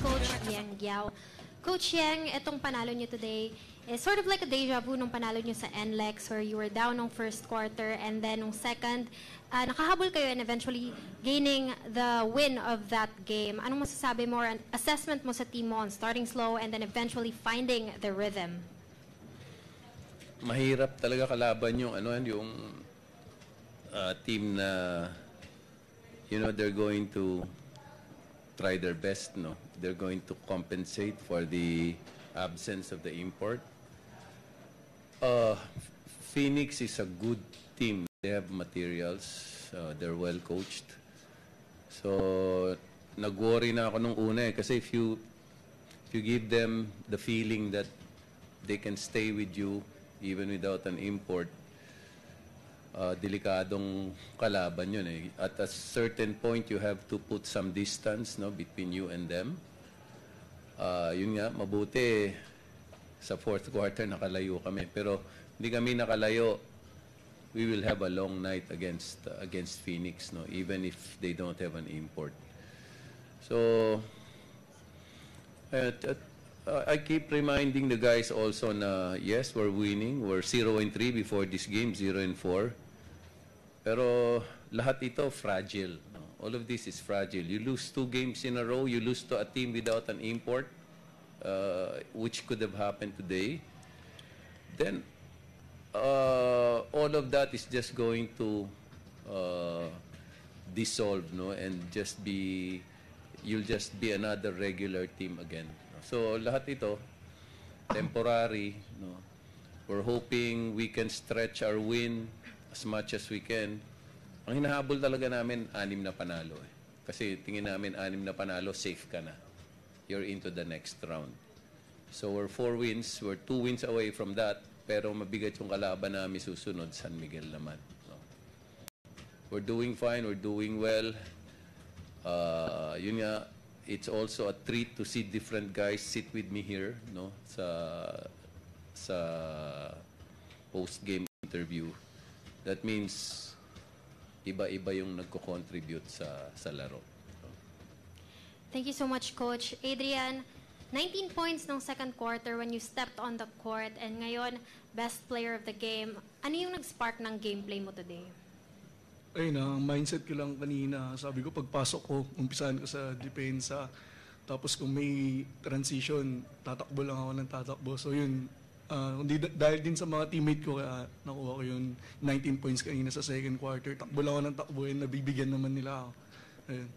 Coach Yang Giao. Coach Yang, itong panalo nyo today is sort of like a deja vu nung panalo nyo sa NLEX where you were down nung first quarter and then nung second, nakahabol kayo and eventually gaining the win of that game. Anong masasabi mo or assessment mo sa team mo on starting slow and then eventually finding the rhythm? Mahirap talaga kalaban yung team na they're going to try their best, no? They're going to compensate for the absence of the import. Phoenix is a good team. They have materials. They're well coached. So nag-worry na ako nung una kasi if you give them the feeling that they can stay with you even without an import, delikadong kalaban yun eh. At a certain point, you have to put some distance, no, between you and them. Yun nga, mabuti sa fourth quarter nakalayo kami. Pero hindi kami nakalayo, we will have a long night against Phoenix, no, even if they don't have an import. So I keep reminding the guys also na yes, we're winning. We're 0-3 before this game, 0-4. Pero lahat ito fragile. No? All of this is fragile. You lose 2 games in a row, you lose to a team without an import, which could have happened today. Then all of that is just going to dissolve, no, and you'll just be another regular team again. So lahat ito temporary, no. We're hoping we can stretch our win as much as we can. Ang hinahabol talaga namin 6 na panalo eh. Kasi tingin namin 6 na panalo, safe ka na. You're into the next round. So we're 4 wins, we're 2 wins away from that, pero mabigat yung kalaban namin susunod, San Miguel naman. No? We're doing fine, we're doing well. Yun nga, it's also a treat to see different guys sit with me here, no, sa post-game interview. That means iba-iba yung nagko-contribute sa laro. Thank you so much, Coach. Adrian, 19 points nung second quarter when you stepped on the court and ngayon, best player of the game. Ano yung nag-spark ng gameplay mo today? Ayun na, mindset ko lang kanina. Sabi ko, pagpasok ko, umpisahan ko sa depensa. Tapos kung may transition, tatakbo lang ako ng tatakbo. So yun, dahil din sa mga teammate ko, nakuha ko yung 19 points kanina sa second quarter. Takbo lang ako ng takbo and nabibigyan naman nila ako. Ayun.